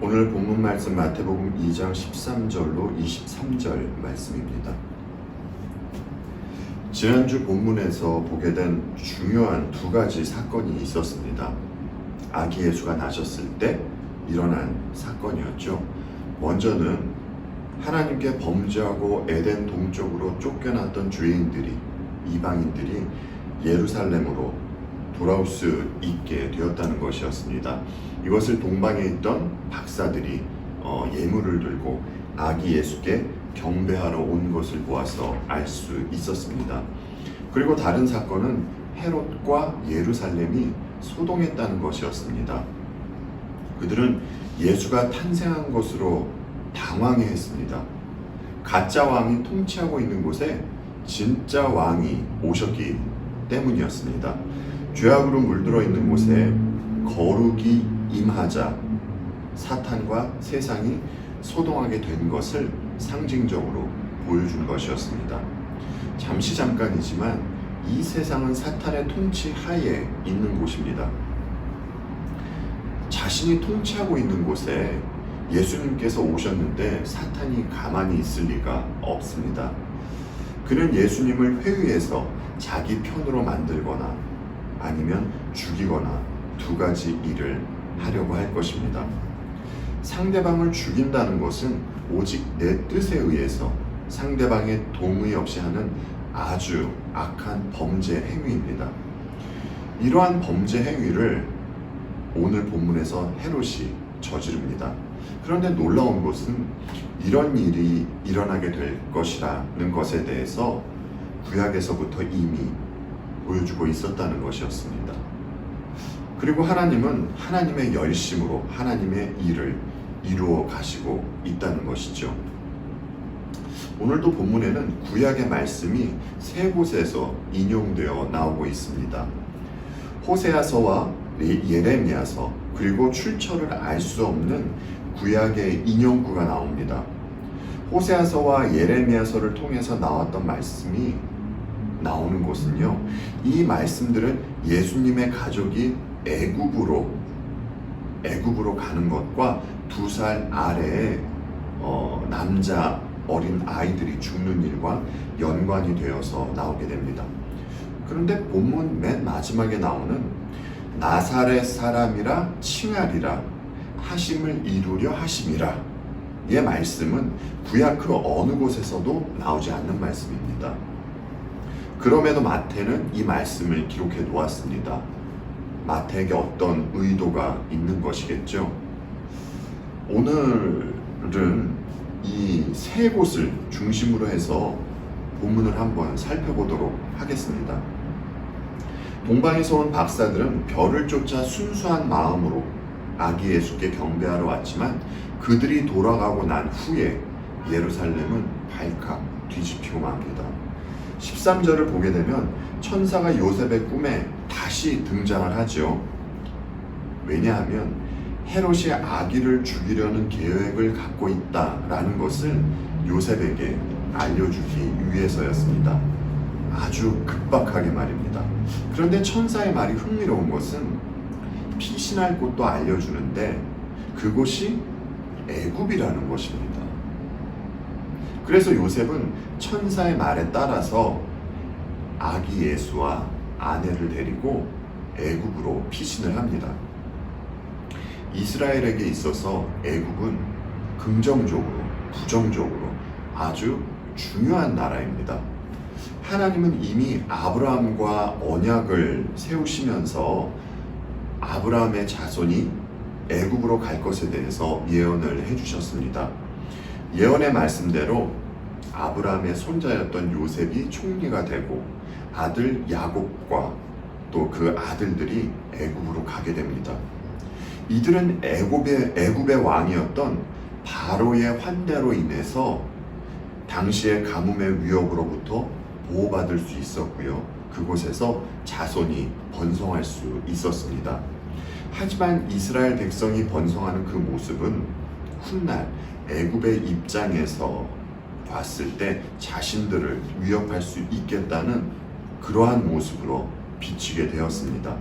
오늘 본문 말씀 마태복음 2장 13절로 23절 말씀입니다. 지난주 본문에서 보게 된 중요한 두 가지 사건이 있었습니다. 아기 예수가 나셨을 때 일어난 사건이었죠. 먼저는 하나님께 범죄하고 에덴 동쪽으로 쫓겨났던 죄인들이, 이방인들이 예루살렘으로 돌아올 수 있게 되었다는 것이었습니다. 이것을 동방에 있던 박사들이 예물을 들고 아기 예수께 경배하러 온 것을 보아서 알 수 있었습니다. 그리고 다른 사건은 헤롯과 예루살렘이 소동했다는 것이었습니다. 그들은 예수가 탄생한 것으로 당황해했습니다. 가짜 왕이 통치하고 있는 곳에 진짜 왕이 오셨기 때문이었습니다. 죄악으로 물들어 있는 곳에 거룩이 임하자 사탄과 세상이 소동하게 된 것을 상징적으로 보여준 것이었습니다. 잠깐이지만 이 세상은 사탄의 통치 하에 있는 곳입니다. 자신이 통치하고 있는 곳에 예수님께서 오셨는데 사탄이 가만히 있을 리가 없습니다. 그는 예수님을 회유해서 자기 편으로 만들거나 아니면 죽이거나 두 가지 일을 하려고 할 것입니다. 상대방을 죽인다는 것은 오직 내 뜻에 의해서 상대방의 동의 없이 하는 아주 악한 범죄 행위입니다. 이러한 범죄 행위를 오늘 본문에서 헤롯이 저지릅니다. 그런데 놀라운 것은 이런 일이 일어나게 될 것이라는 것에 대해서 구약에서부터 이미 보여주고 있었다는 것이었습니다. 그리고 하나님은 하나님의 열심으로 하나님의 일을 이루어 가시고 있다는 것이죠. 오늘도 본문에는 구약의 말씀이 세 곳에서 인용되어 나오고 있습니다. 호세아서와 예레미야서, 그리고 출처를 알 수 없는 구약의 인용구가 나옵니다. 호세아서와 예레미야서를 통해서 나왔던 말씀이 나오는 곳은요, 이 말씀들은 예수님의 가족이 애굽으로 가는 것과 2살 아래의 남자 어린 아이들이 죽는 일과 연관이 되어서 나오게 됩니다. 그런데 본문 맨 마지막에 나오는 나사렛 사람이라 칭하리라 하심을 이루려 하심이라, 이 말씀은 구약 그 어느 곳에서도 나오지 않는 말씀입니다. 그럼에도 마태는 이 말씀을 기록해 놓았습니다. 마태에게 어떤 의도가 있는 것이겠죠. 오늘은 이 세 곳을 중심으로 해서 본문을 한번 살펴보도록 하겠습니다. 동방에서 온 박사들은 별을 쫓아 순수한 마음으로 아기 예수께 경배하러 왔지만 그들이 돌아가고 난 후에 예루살렘은 발칵 뒤집히고 맙니다. 13절을 보게 되면 천사가 요셉의 꿈에 다시 등장을 하죠. 왜냐하면 헤롯이 아기를 죽이려는 계획을 갖고 있다라는 것을 요셉에게 알려주기 위해서였습니다. 아주 급박하게 말입니다. 그런데 천사의 말이 흥미로운 것은 피신할 곳도 알려주는데 그곳이 애굽이라는 것입니다. 그래서 요셉은 천사의 말에 따라서 아기 예수와 아내를 데리고 애굽으로 피신을 합니다. 이스라엘에게 있어서 애굽은 긍정적으로, 부정적으로 아주 중요한 나라입니다. 하나님은 이미 아브라함과 언약을 세우시면서 아브라함의 자손이 애굽으로 갈 것에 대해서 예언을 해주셨습니다. 예언의 말씀대로 아브라함의 손자였던 요셉이 총리가 되고 아들 야곱과 또 그 아들들이 애굽으로 가게 됩니다. 이들은 애굽의 왕이었던 바로의 환대로 인해서 당시의 가뭄의 위협으로부터 보호받을 수 있었고요. 그곳에서 자손이 번성할 수 있었습니다. 하지만 이스라엘 백성이 번성하는 그 모습은 훗날 애굽의 입장에서 봤을 때 자신들을 위협할 수 있겠다는 그러한 모습으로 비치게 되었습니다.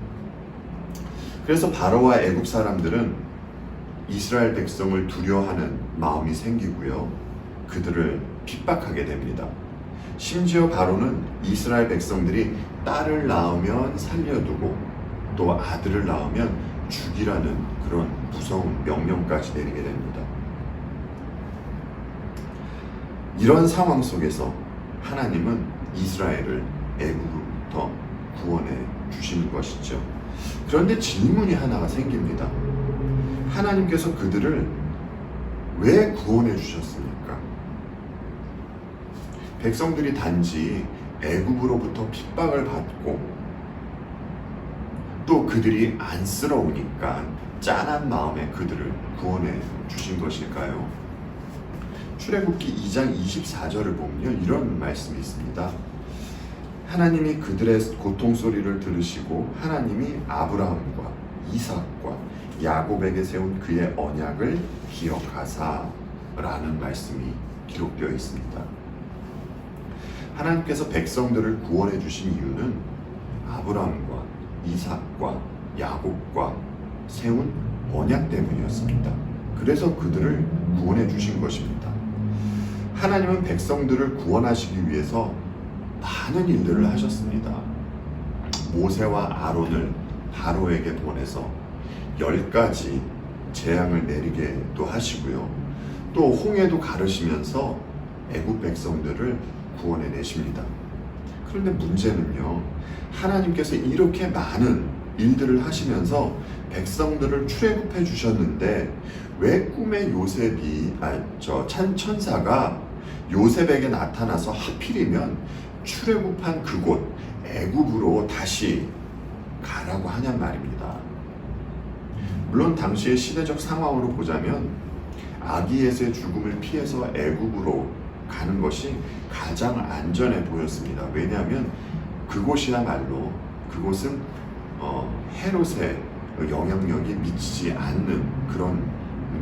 그래서 바로와 애굽 사람들은 이스라엘 백성을 두려워하는 마음이 생기고요. 그들을 핍박하게 됩니다. 심지어 바로는 이스라엘 백성들이 딸을 낳으면 살려두고 또 아들을 낳으면 죽이라는 그런 무서운 명령까지 내리게 됩니다. 이런 상황 속에서 하나님은 이스라엘을 애굽으로부터 구원해 주시는 것이죠. 그런데 질문이 하나가 생깁니다. 하나님께서 그들을 왜 구원해 주셨습니까? 백성들이 단지 애굽으로부터 핍박을 받고 또 그들이 안쓰러우니까 짠한 마음에 그들을 구원해 주신 것일까요? 출애굽기 2장 24절을 보면요, 이런 말씀이 있습니다. 하나님이 그들의 고통 소리를 들으시고 하나님이 아브라함과 이삭과 야곱에게 세운 그의 언약을 기억하사 라는 말씀이 기록되어 있습니다. 하나님께서 백성들을 구원해 주신 이유는 아브라함과 이삭과 야곱과 세운 언약 때문이었습니다. 그래서 그들을 구원해 주신 것입니다. 하나님은 백성들을 구원하시기 위해서 많은 일들을 하셨습니다. 모세와 아론을 바로에게 보내서 10가지 재앙을 내리게도 하시고요. 또 홍해도 가르시면서 애굽 백성들을 구원해 내십니다. 그런데 문제는요, 하나님께서 이렇게 많은 일들을 하시면서 백성들을 출애굽해 주셨는데 왜 꿈의 천사가 요셉에게 나타나서 하필이면 출애굽한 그곳 애굽으로 다시 가라고 하냔 말입니다. 물론 당시의 시대적 상황으로 보자면 아기 예수의 죽음을 피해서 애굽으로 가는 것이 가장 안전해 보였습니다. 왜냐하면 그곳이야말로 그곳은 헤롯의 영향력이 미치지 않는 그런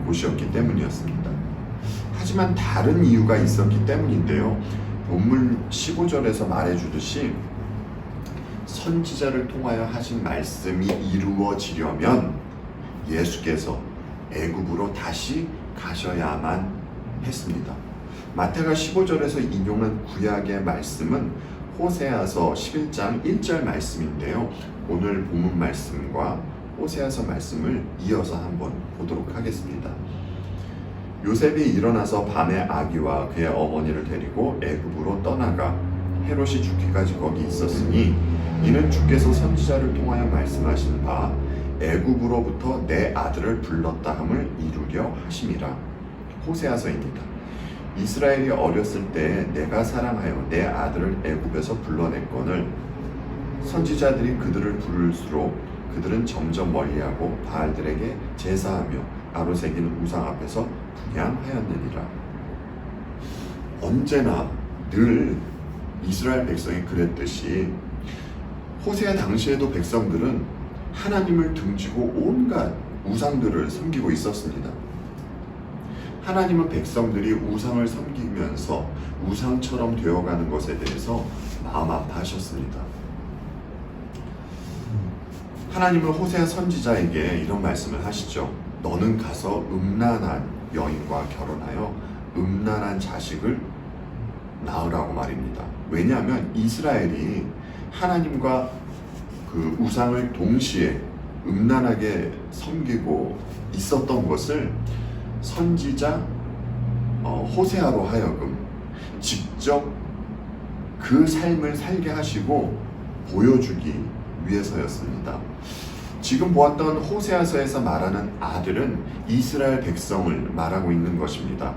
곳이었기 때문이었습니다. 하지만 다른 이유가 있었기 때문인데요. 본문 15절에서 말해주듯이 선지자를 통하여 하신 말씀이 이루어지려면 예수께서 애굽으로 다시 가셔야만 했습니다. 마태가 15절에서 인용한 구약의 말씀은 호세아서 11장 1절 말씀인데요. 오늘 본문 말씀과 호세아서 말씀을 이어서 한번 보도록 하겠습니다. 요셉이 일어나서 밤에 아기와 그의 어머니를 데리고 애굽으로 떠나가 헤롯이 죽기까지 거기 있었으니 이는 주께서 선지자를 통하여 말씀하신 바 애굽으로부터 내 아들을 불렀다 함을 이루려 하심이라. 호세아서입니다. 이스라엘이 어렸을 때 내가 사랑하여 내 아들을 애굽에서 불러냈거늘 선지자들이 그들을 부를수록 그들은 점점 멀리하고 바알들에게 제사하며 아로새기는 우상 앞에서 분향하였느니라. 언제나 늘 이스라엘 백성이 그랬듯이 호세아 당시에도 백성들은 하나님을 등지고 온갖 우상들을 섬기고 있었습니다. 하나님은 백성들이 우상을 섬기면서 우상처럼 되어가는 것에 대해서 마음 아파하셨습니다. 하나님은 호세아 선지자에게 이런 말씀을 하시죠. 너는 가서 음란한 여인과 결혼하여 음란한 자식을 낳으라고 말입니다. 왜냐하면 이스라엘이 하나님과 그 우상을 동시에 음란하게 섬기고 있었던 것을 선지자 호세아로 하여금 직접 그 삶을 살게 하시고 보여주기 위해서였습니다. 지금 보았던 호세아서에서 말하는 아들은 이스라엘 백성을 말하고 있는 것입니다.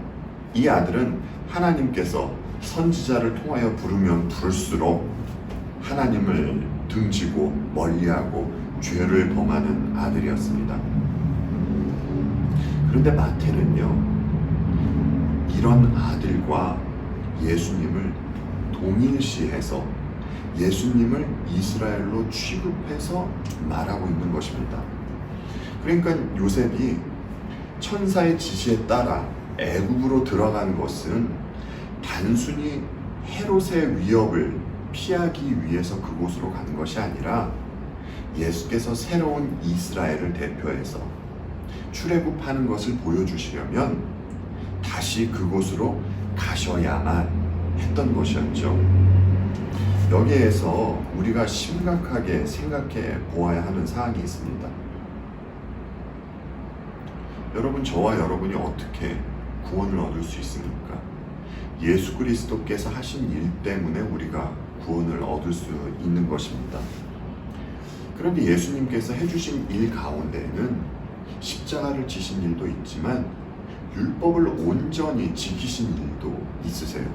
이 아들은 하나님께서 선지자를 통하여 부르면 부를수록 하나님을 등지고 멀리하고 죄를 범하는 아들이었습니다. 그런데 마태는요, 이런 아들과 예수님을 동일시해서 예수님을 이스라엘로 취급해서 말하고 있는 것입니다. 그러니까 요셉이 천사의 지시에 따라 애굽으로 들어간 것은 단순히 헤롯의 위협을 피하기 위해서 그곳으로 간 것이 아니라 예수께서 새로운 이스라엘을 대표해서 출애굽하는 것을 보여주시려면 다시 그곳으로 가셔야만 했던 것이었죠. 여기에서 우리가 심각하게 생각해 보아야 하는 사항이 있습니다. 여러분, 저와 여러분이 어떻게 구원을 얻을 수 있습니까? 예수 그리스도께서 하신 일 때문에 우리가 구원을 얻을 수 있는 것입니다. 그런데 예수님께서 해주신 일 가운데에는 십자가를 지신 일도 있지만 율법을 온전히 지키신 일도 있으세요.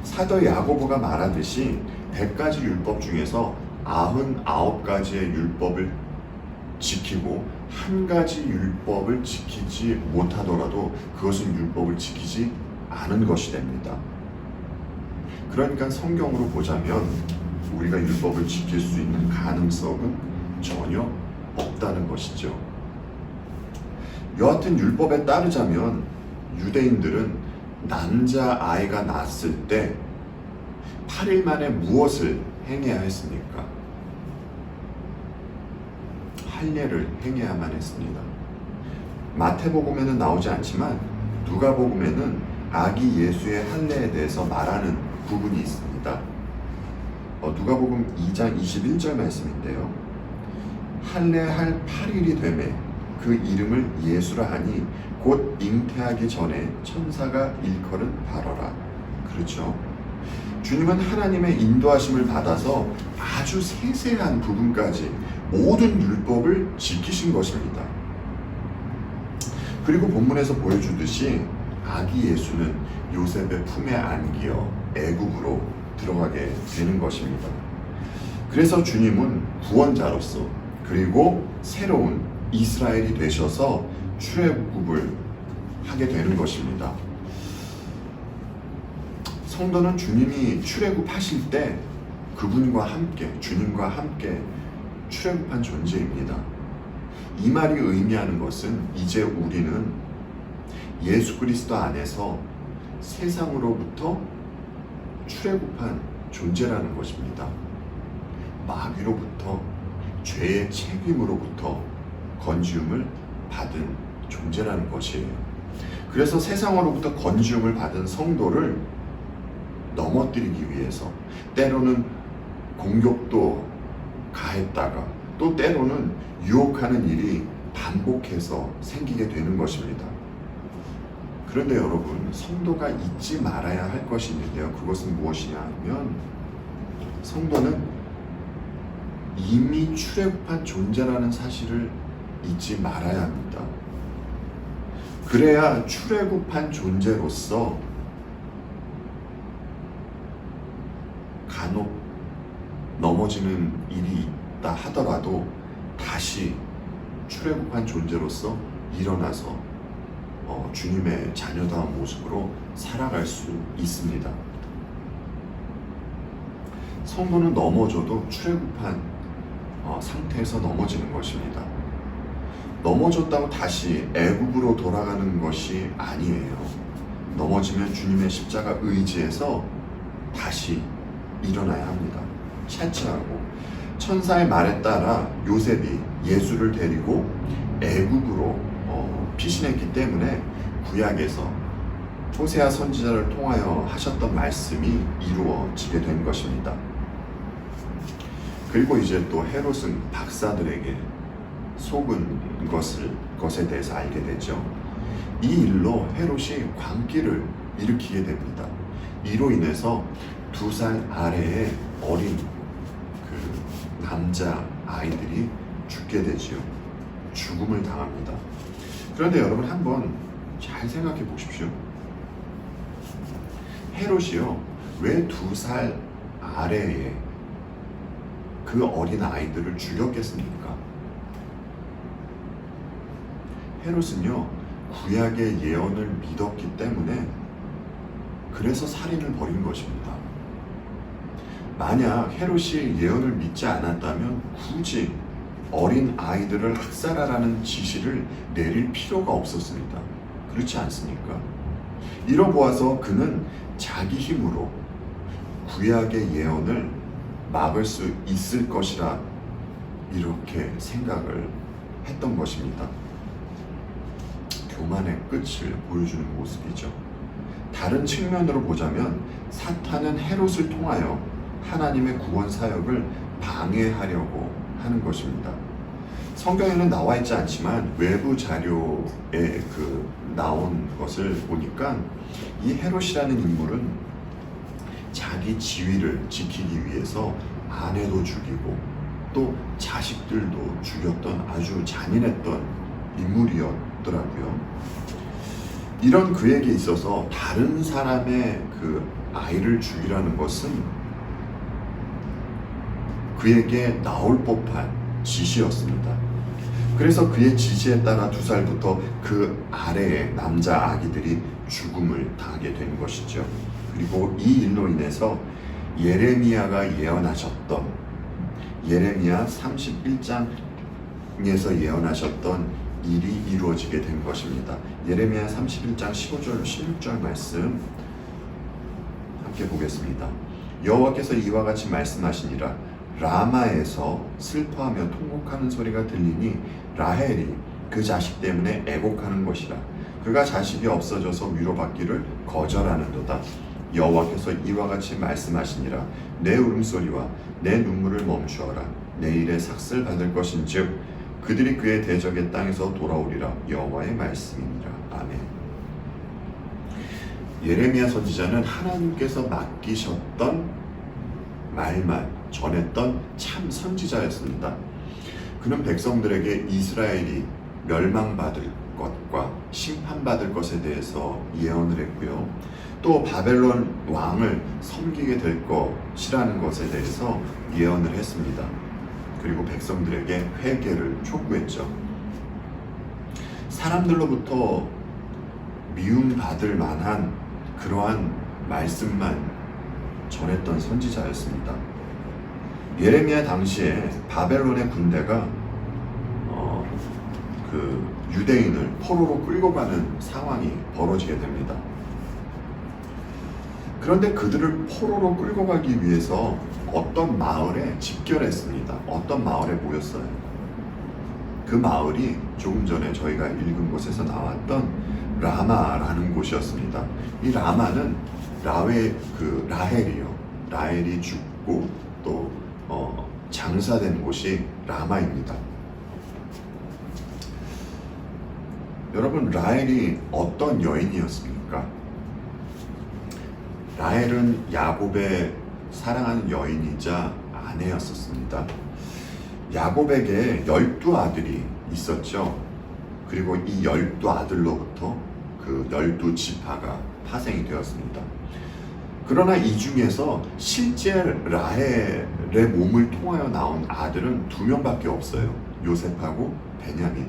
사도 야고보가 말하듯이 100가지 율법 중에서 99가지의 율법을 지키고 한 가지 율법을 지키지 못하더라도 그것은 율법을 지키지 않은 것이 됩니다. 그러니까 성경으로 보자면 우리가 율법을 지킬 수 있는 가능성은 전혀 없다는 것이죠. 여하튼 율법에 따르자면 유대인들은 남자아이가 낳았을 때 8일 만에 무엇을 행해야 했습니까? 할례를 행해야만 했습니다. 마태복음에는 나오지 않지만 누가복음에는 아기 예수의 할례에 대해서 말하는 부분이 있습니다. 누가복음 2장 21절 말씀인데요. 할례할 8일이 되매 그 이름을 예수라 하니 곧 잉태하기 전에 천사가 일컬은 바로라. 그렇죠. 주님은 하나님의 인도하심을 받아서 아주 세세한 부분까지 모든 율법을 지키신 것입니다. 그리고 본문에서 보여주듯이 아기 예수는 요셉의 품에 안기어 애굽으로 들어가게 되는 것입니다. 그래서 주님은 구원자로서 그리고 새로운 이스라엘이 되셔서 출애굽을 하게 되는 것입니다. 성도는 주님이 출애굽하실 때 그분과 함께, 주님과 함께 출애굽한 존재입니다. 이 말이 의미하는 것은 이제 우리는 예수 그리스도 안에서 세상으로부터 출애굽한 존재라는 것입니다. 마귀로부터, 죄의 책임으로부터 건지움을 받은 존재라는 것이에요. 그래서 세상으로부터 건지움을 받은 성도를 넘어뜨리기 위해서 때로는 공격도 가했다가 또 때로는 유혹하는 일이 반복해서 생기게 되는 것입니다. 그런데 여러분, 성도가 잊지 말아야 할 것이 있는데요. 그것은 무엇이냐 하면 성도는 이미 출애굽한 존재라는 사실을 잊지 말아야 합니다. 그래야 출애굽한 존재로서 간혹 넘어지는 일이 있다 하더라도 다시 출애굽한 존재로서 일어나서 주님의 자녀다운 모습으로 살아갈 수 있습니다. 성도는 넘어져도 출애굽한 상태에서 넘어지는 것입니다. 넘어졌다고 다시 애굽으로 돌아가는 것이 아니에요. 넘어지면 주님의 십자가 의지에서 다시 일어나야 합니다. 차치하고 천사의 말에 따라 요셉이 예수를 데리고 애굽으로 피신했기 때문에 구약에서 호세아 선지자를 통하여 하셨던 말씀이 이루어지게 된 것입니다. 그리고 이제 또 헤롯은 박사들에게 속은 것에 대해서 알게 되죠. 이 일로 헤롯이 광기를 일으키게 됩니다. 이로 인해서 2살 아래의 어린 그 남자 아이들이 죽게 되지요. 죽음을 당합니다. 그런데 여러분 한번 잘 생각해 보십시오. 헤롯이요, 왜 2살 아래의 그 어린 아이들을 죽였겠습니까? 헤롯은요, 구약의 예언을 믿었기 때문에 그래서 살인을 벌인 것입니다. 만약 헤롯이 예언을 믿지 않았다면 굳이 어린 아이들을 학살하라는 지시를 내릴 필요가 없었습니다. 그렇지 않습니까? 이러보아서 그는 자기 힘으로 구약의 예언을 막을 수 있을 것이라 이렇게 생각을 했던 것입니다. 교만의 끝을 보여주는 모습이죠. 다른 측면으로 보자면 사탄은 헤롯을 통하여 하나님의 구원 사역을 방해하려고 하는 것입니다. 성경에는 나와 있지 않지만 외부 자료에 나온 것을 보니까 이 헤롯이라는 인물은 자기 지위를 지키기 위해서 아내도 죽이고 또 자식들도 죽였던 아주 잔인했던 인물이었더라고요. 이런 그에게 있어서 다른 사람의 그 아이를 죽이라는 것은 그에게 나올 법한 지시였습니다. 그래서 그의 지시에 따라 2살부터 그 아래의 남자 아기들이 죽음을 당하게 된 것이죠. 그리고 이 일로 인해서 예레미야가 예언하셨던 예레미야 31장에서 예언하셨던 일이 이루어지게 된 것입니다. 예레미야 31장 15절 16절 말씀 함께 보겠습니다. 여호와께서 이와 같이 말씀하시니라. 라마에서 슬퍼하며 통곡하는 소리가 들리니 라헬이 그 자식 때문에 애곡하는 것이라. 그가 자식이 없어져서 위로받기를 거절하는도다. 여호와께서 이와 같이 말씀하시니라. 내 울음소리와 내 눈물을 멈추어라. 내일에 삭슬 받을 것인즉 그들이 그의 대적의 땅에서 돌아오리라. 여호와의 말씀이니라. 아멘. 예레미야 선지자는 하나님께서 맡기셨던 말만 전했던 참 선지자였습니다. 그는 백성들에게 이스라엘이 멸망받을 것과 심판받을 것에 대해서 예언을 했고요. 또 바벨론 왕을 섬기게 될 것이라는 것에 대해서 예언을 했습니다. 그리고 백성들에게 회개를 촉구했죠. 사람들로부터 미움받을 만한 그러한 말씀만 전했던 선지자였습니다. 예레미야 당시에 바벨론의 군대가 유대인을 포로로 끌고 가는 상황이 벌어지게 됩니다. 그런데 그들을 포로로 끌고 가기 위해서 어떤 마을에 집결했습니다. 어떤 마을에 모였어요. 그 마을이 조금 전에 저희가 읽은 곳에서 나왔던 라마라는 곳이었습니다. 이 라마는 라헬이요. 라헬이 죽고 또 장사된 곳이 라마입니다. 여러분, 라헬이 어떤 여인이었습니까? 라헬은 야곱의 사랑하는 여인이자 아내였었습니다. 야곱에게 12아들이 있었죠. 그리고 이 12아들로부터 그 12지파가 파생이 되었습니다. 그러나 이 중에서 실제 라헬의 몸을 통하여 나온 아들은 2명밖에 없어요. 요셉하고 베냐민.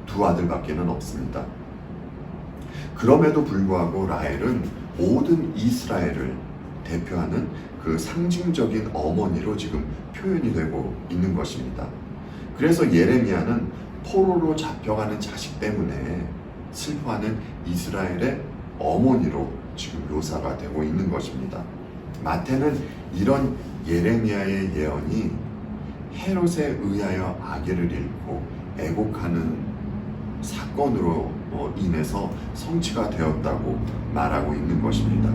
2아들밖에는 없습니다. 그럼에도 불구하고 라헬은 모든 이스라엘을 대표하는 그 상징적인 어머니로 지금 표현이 되고 있는 것입니다. 그래서 예레미야는 포로로 잡혀가는 자식 때문에 슬퍼하는 이스라엘의 어머니로 지금 묘사가 되고 있는 것입니다. 마태는 이런 예레미야의 예언이 헤롯에 의하여 아기를 잃고 애곡하는 사건으로 인해서 성취가 되었다고 말하고 있는 것입니다.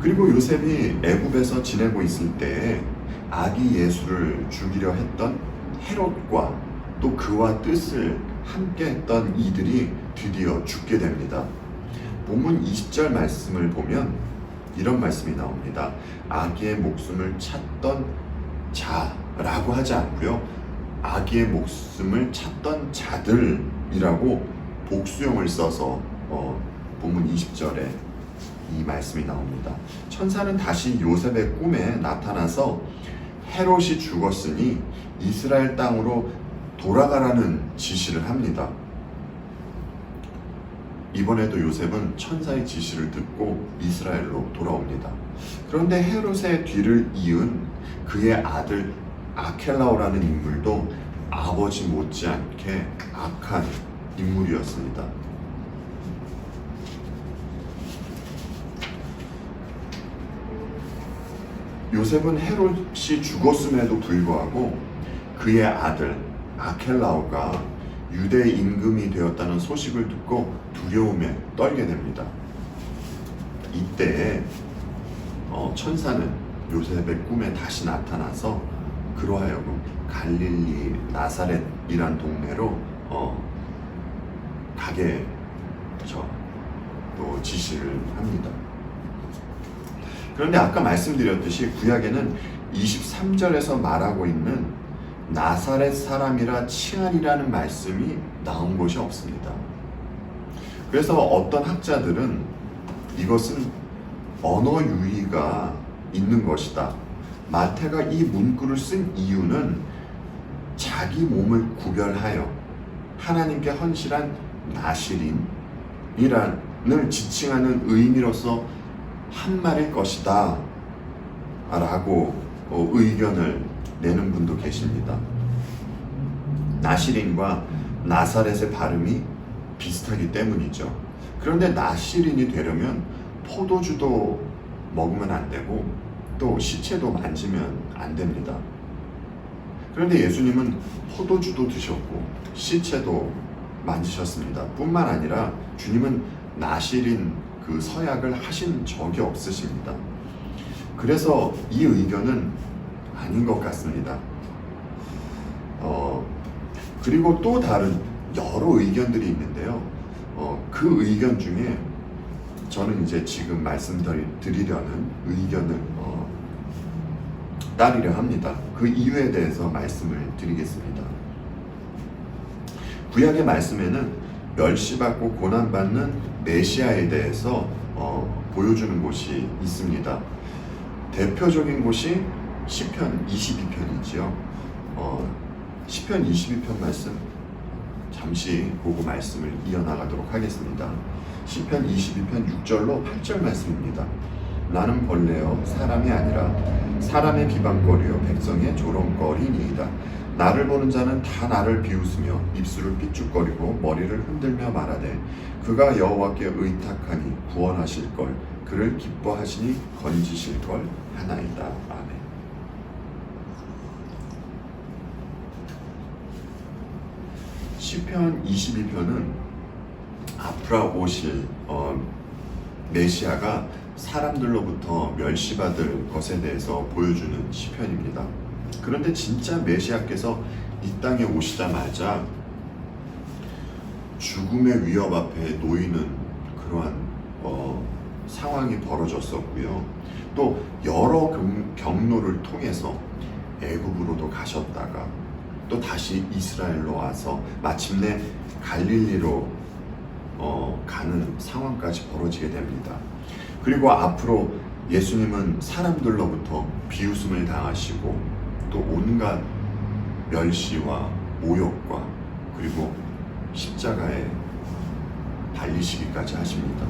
그리고 요셉이 애굽에서 지내고 있을 때에 아기 예수를 죽이려 했던 헤롯과 또 그와 뜻을 함께 했던 이들이 드디어 죽게 됩니다. 본문 20절 말씀을 보면 이런 말씀이 나옵니다. 아기의 목숨을 찾던 자라고 하지 않고요. 아기의 목숨을 찾던 자들이라고 복수형을 써서 본문 20절에 이 말씀이 나옵니다. 천사는 다시 요셉의 꿈에 나타나서 헤롯이 죽었으니 이스라엘 땅으로 돌아가라는 지시를 합니다. 이번에도 요셉은 천사의 지시를 듣고 이스라엘로 돌아옵니다. 그런데 헤롯의 뒤를 이은 그의 아들 아켈라오라는 인물도 아버지 못지않게 악한 인물이었습니다. 요셉은 헤롯이 죽었음에도 불구하고 그의 아들 아켈라오가 유대 임금이 되었다는 소식을 듣고 두려움에 떨게 됩니다. 이때 천사는 요셉의 꿈에 다시 나타나서 그로 하여금 갈릴리 나사렛이란 동네로 가게 또 지시를 합니다. 그런데 아까 말씀드렸듯이 구약에는 23절에서 말하고 있는 나사렛 사람이라 칭하리라는 말씀이 나온 것이 없습니다. 그래서 어떤 학자들은 이것은 언어 유희가 있는 것이다. 마태가 이 문구를 쓴 이유는 자기 몸을 구별하여 하나님께 헌신한 나시린이란을 지칭하는 의미로서 한 말일 것이다 라고 의견을 내는 분도 계십니다. 나시린과 나사렛의 발음이 비슷하기 때문이죠. 그런데 나시린이 되려면 포도주도 먹으면 안 되고 또 시체도 만지면 안 됩니다. 그런데 예수님은 포도주도 드셨고 시체도 만지셨습니다. 뿐만 아니라 주님은 나시린 그 서약을 하신 적이 없으십니다. 그래서 이 의견은 아닌 것 같습니다. 그리고 또 다른 여러 의견들이 있는데요. 그 의견 중에 저는 이제 지금 말씀드리려는 의견을 따르려 합니다. 그 이유에 대해서 말씀을 드리겠습니다. 구약의 말씀에는 멸시받고 고난받는 메시아에 대해서 보여주는 곳이 있습니다. 대표적인 곳이 시편 22편이지요. 시편 22편 말씀 잠시 보고 말씀을 이어나가도록 하겠습니다. 시편 22편 6절로 8절 말씀입니다. 나는 벌레여 사람이 아니라 사람의 비방거리요 백성의 조롱거리니이다. 나를 보는 자는 다 나를 비웃으며 입술을 삐죽거리고 머리를 흔들며 말하되 그가 여호와께 의탁하니 구원하실 걸 그를 기뻐하시니 건지실 걸 하나이다. 아멘. 시편 22편은 앞으로 오실 메시아가 사람들로부터 멸시받을 것에 대해서 보여주는 시편입니다. 그런데 진짜 메시아께서 이 땅에 오시자마자 죽음의 위협 앞에 놓이는 그러한 상황이 벌어졌었고요. 또 여러 경로를 통해서 애굽으로도 가셨다가 또 다시 이스라엘로 와서 마침내 갈릴리로 가는 상황까지 벌어지게 됩니다. 그리고 앞으로 예수님은 사람들로부터 비웃음을 당하시고 또 온갖 멸시와 모욕과 그리고 십자가에 달리시기까지 하십니다.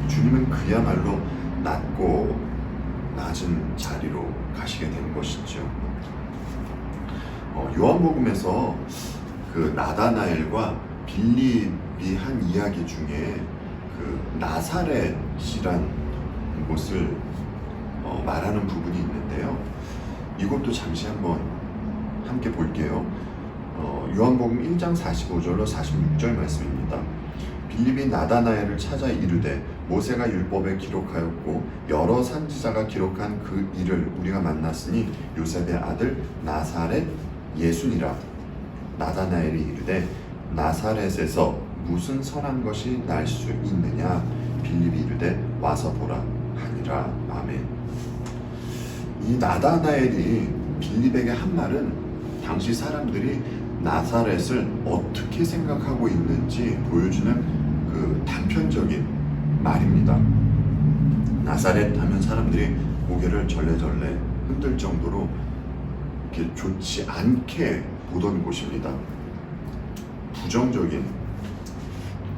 주님은 그야말로 낮고 낮은 자리로 가시게 된 것이죠. 요한복음에서 그 나다나엘과 빌립이 한 이야기 중에 그 나사렛이란 곳을 말하는 부분이 있는데요. 이것도 잠시 한번 함께 볼게요. 요한복음 1장 45절로 46절 말씀입니다. 빌립이 나다나엘을 찾아 이르되 모세가 율법에 기록하였고 여러 선지자가 기록한 그 일을 우리가 만났으니 요셉의 아들 나사렛 예수니라. 나다나엘이 이르되 나사렛에서 무슨 선한 것이 날 수 있느냐. 빌립이 이르되 와서 보라 하니라. 아멘. 이 나다나엘이 빌립에게 한 말은 당시 사람들이 나사렛을 어떻게 생각하고 있는지 보여주는 그 단편적인 말입니다. 나사렛 하면 사람들이 고개를 절레절레 흔들 정도로 이렇게 좋지 않게 보던 곳입니다. 부정적인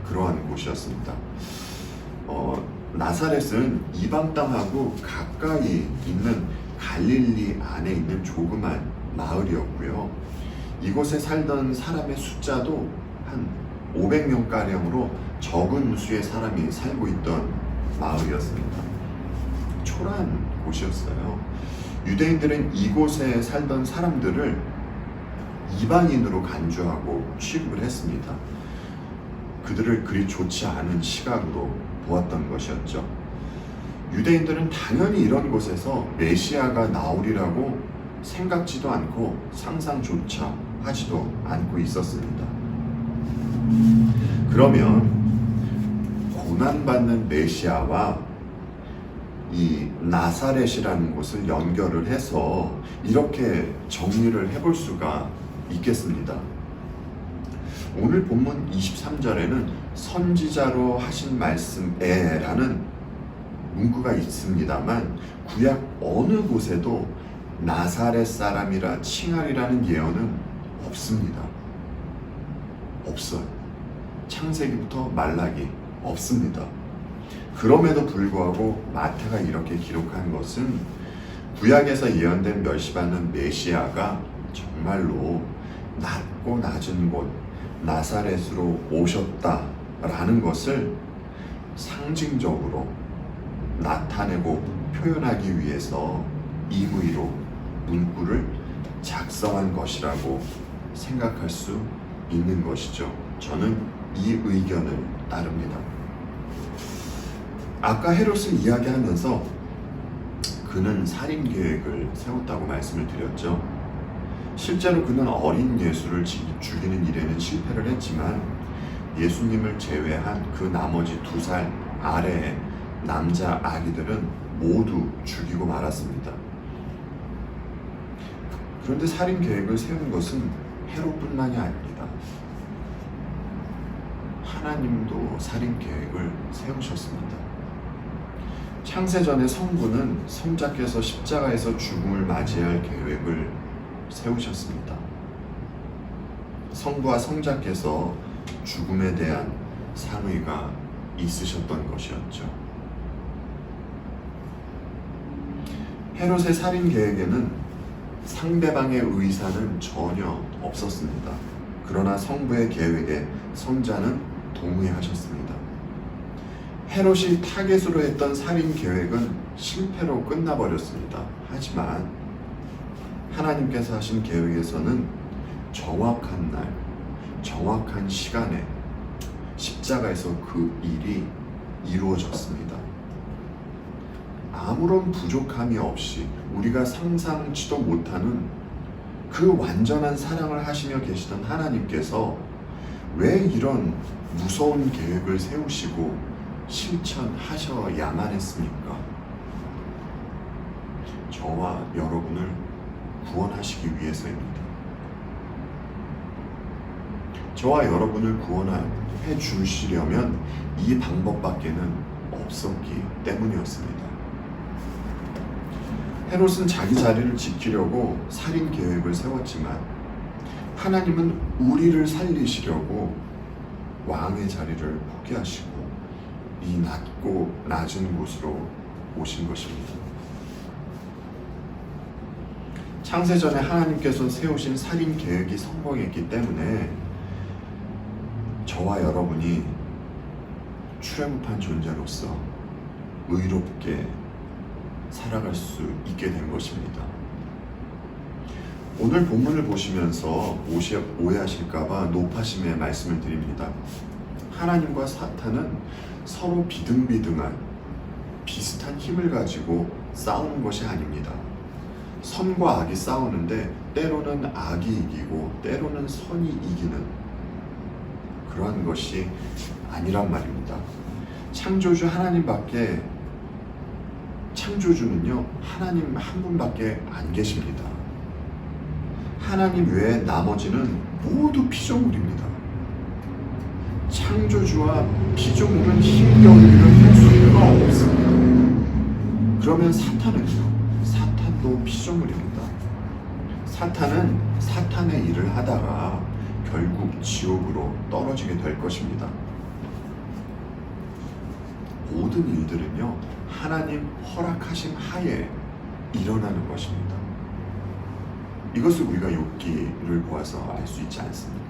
그러한 곳이었습니다. 나사렛은 이방 땅하고 가까이 있는 갈릴리 안에 있는 조그만 마을이었고요. 이곳에 살던 사람의 숫자도 한 500명가량으로 적은 수의 사람이 살고 있던 마을이었습니다. 초라한 곳이었어요. 유대인들은 이곳에 살던 사람들을 이방인으로 간주하고 취급을 했습니다. 그들을 그리 좋지 않은 시각으로 보았던 것이었죠. 유대인들은 당연히 이런 곳에서 메시아가 나오리라고 생각지도 않고 상상조차 하지도 않고 있었습니다. 그러면 고난받는 메시아와 이 나사렛이라는 곳을 연결을 해서 이렇게 정리를 해볼 수가 있겠습니다. 오늘 본문 23절에는 선지자로 하신 말씀에라는 문구가 있습니다만 구약 어느 곳에도 나사렛 사람이라 칭하리라는 예언은 없습니다. 없어요. 창세기부터 말라기 없습니다. 그럼에도 불구하고 마태가 이렇게 기록한 것은 구약에서 예언된 멸시받는 메시아가 정말로 낮고 낮은 곳 나사렛으로 오셨다라는 것을 상징적으로 나타내고 표현하기 위해서 임의로 문구를 작성한 것이라고 생각할 수 있는 것이죠. 저는 이 의견을 따릅니다. 아까 헤롯을 이야기하면서 그는 살인 계획을 세웠다고 말씀을 드렸죠. 실제로 그는 어린 예수를 죽이는 일에는 실패를 했지만 예수님을 제외한 그 나머지 2살 아래의 남자 아기들은 모두 죽이고 말았습니다. 그런데 살인 계획을 세운 것은 헤롯뿐만이 아닙니다. 하나님도 살인 계획을 세우셨습니다. 창세전에 성부는 성자께서 십자가에서 죽음을 맞이할 계획을 세우셨습니다. 성부와 성자께서 죽음에 대한 상의가 있으셨던 것이었죠. 헤롯의 살인 계획에는 상대방의 의사는 전혀 없었습니다. 그러나 성부의 계획에 성자는 동의하셨습니다. 헤롯이 타겟으로 했던 살인 계획은 실패로 끝나버렸습니다. 하지만 하나님께서 하신 계획에서는 정확한 날, 정확한 시간에 십자가에서 그 일이 이루어졌습니다. 아무런 부족함이 없이 우리가 상상치도 못하는 그 완전한 사랑을 하시며 계시던 하나님께서 왜 이런 무서운 계획을 세우시고 실천하셔야만 했습니까? 저와 여러분을 구원하시기 위해서입니다. 저와 여러분을 구원해 주시려면 이 방법밖에는 없었기 때문이었습니다. 헤롯은 자기 자리를 지키려고 살인 계획을 세웠지만 하나님은 우리를 살리시려고 왕의 자리를 포기하시고 이 낮고 낮은 곳으로 오신 것입니다. 창세전에 하나님께서 세우신 살인 계획이 성공했기 때문에 저와 여러분이 출애굽한 존재로서 의롭게 살아갈 수 있게 된 것입니다. 오늘 본문을 보시면서 오해하실까봐 높아심의 말씀을 드립니다. 하나님과 사탄은 서로 비등비등한 비슷한 힘을 가지고 싸우는 것이 아닙니다. 선과 악이 싸우는데 때로는 악이 이기고 때로는 선이 이기는 그러한 것이 아니란 말입니다. 창조주 하나님밖에 창조주는요 하나님 한 분밖에 안 계십니다. 하나님 외에 나머지는 모두 피조물입니다. 창조주와 피조물은 힘겨루기를 할 수가 없습니다. 그러면 사탄도 피조물입니다. 사탄은 사탄의 일을 하다가 결국 지옥으로 떨어지게 될 것입니다. 모든 일들은요 하나님 허락하신 하에 일어나는 것입니다. 이것을 우리가 욥기를 보아서 알 수 있지 않습니까?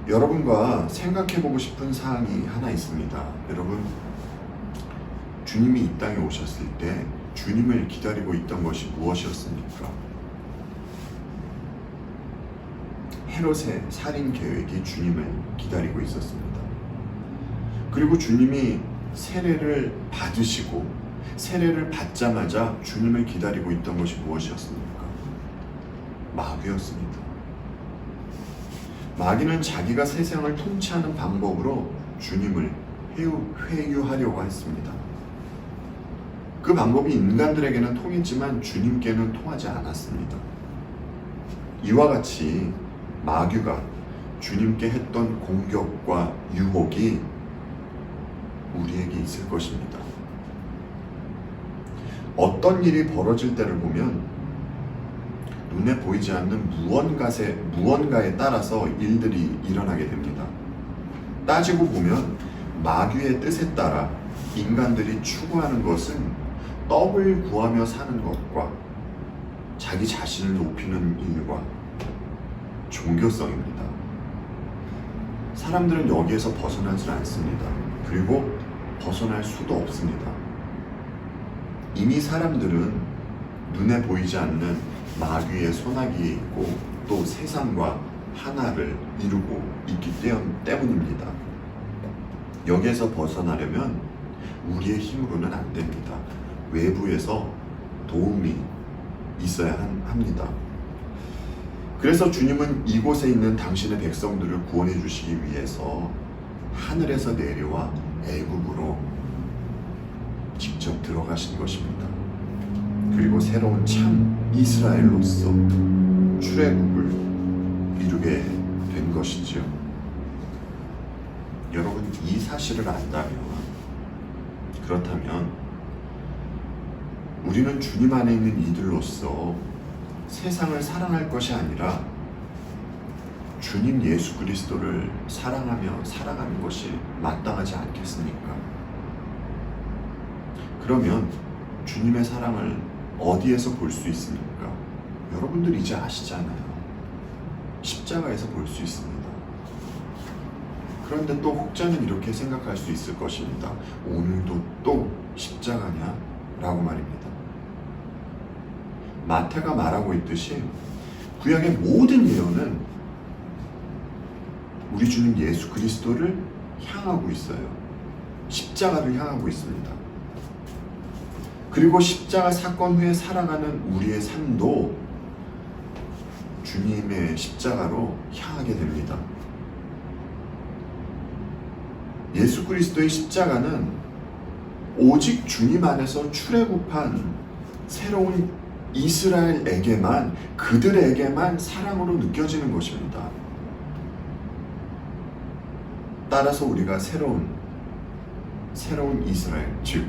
여러분과 생각해보고 싶은 사항이 하나 있습니다. 여러분, 주님이 이 땅에 오셨을 때 주님을 기다리고 있던 것이 무엇이었습니까? 헤롯의 살인 계획이 주님을 기다리고 있었습니다. 그리고 주님이 세례를 받으시고 세례를 받자마자 주님을 기다리고 있던 것이 무엇이었습니까? 마귀였습니다. 마귀는 자기가 세상을 통치하는 방법으로 주님을 회유하려고 했습니다. 그 방법이 인간들에게는 통했지만 주님께는 통하지 않았습니다. 이와 같이 마귀가 주님께 했던 공격과 유혹이 우리에게 있을 것입니다. 어떤 일이 벌어질 때를 보면 눈에 보이지 않는 무언가에 따라서 일들이 일어나게 됩니다. 따지고 보면 마귀의 뜻에 따라 인간들이 추구하는 것은 떡을 구하며 사는 것과 자기 자신을 높이는 일과 종교성입니다. 사람들은 여기에서 벗어나지 않습니다. 그리고 벗어날 수도 없습니다. 이미 사람들은 눈에 보이지 않는 마귀의 소나기에 있고 또 세상과 하나를 이루고 있기 때문입니다. 여기에서 벗어나려면 우리의 힘으로는 안 됩니다. 외부에서 도움이 있어야 합니다. 그래서 주님은 이곳에 있는 당신의 백성들을 구원해 주시기 위해서 하늘에서 내려와 애굽으로 직접 들어가신 것입니다. 그리고 새로운 참 이스라엘로서 출애굽을 이루게 된 것이지요. 여러분, 이 사실을 그렇다면 우리는 주님 안에 있는 이들로서 세상을 사랑할 것이 아니라 주님 예수 그리스도를 사랑하며 살아가는 것이 마땅하지 않겠습니까? 그러면 주님의 사랑을 어디에서 볼 수 있습니까? 여러분들 이제 아시잖아요. 십자가에서 볼 수 있습니다. 그런데 또 혹자는 이렇게 생각할 수 있을 것입니다. 오늘도 또 십자가냐? 라고 말입니다. 마태가 말하고 있듯이 구약의 모든 예언은 우리 주님 예수 그리스도를 향하고 있어요. 십자가를 향하고 있습니다. 그리고 십자가 사건 후에 살아가는 우리의 삶도 주님의 십자가로 향하게 됩니다. 예수 그리스도의 십자가는 오직 주님 안에서 출애굽한 새로운 이스라엘에게만, 그들에게만 사랑으로 느껴지는 것입니다. 따라서 우리가 새로운 이스라엘, 즉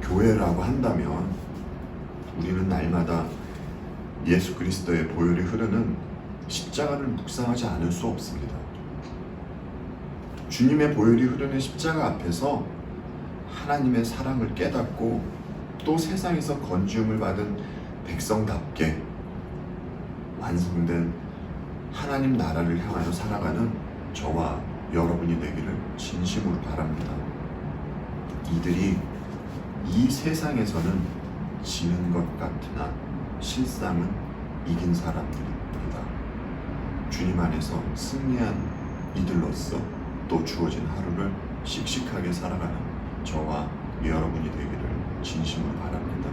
교회라고 한다면 우리는 날마다 예수 그리스도의 보혈이 흐르는 십자가를 묵상하지 않을 수 없습니다. 주님의 보혈이 흐르는 십자가 앞에서 하나님의 사랑을 깨닫고 또 세상에서 건지움을 받은 백성답게 완성된 하나님 나라를 향하여 살아가는 저와 여러분이 되기를 진심으로 바랍니다. 이들이 이 세상에서는 지는 것 같으나 실상은 이긴 사람들입니다. 주님 안에서 승리한 이들로서 또 주어진 하루를 씩씩하게 살아가는 저와 여러분이 되기를 진심으로 바랍니다.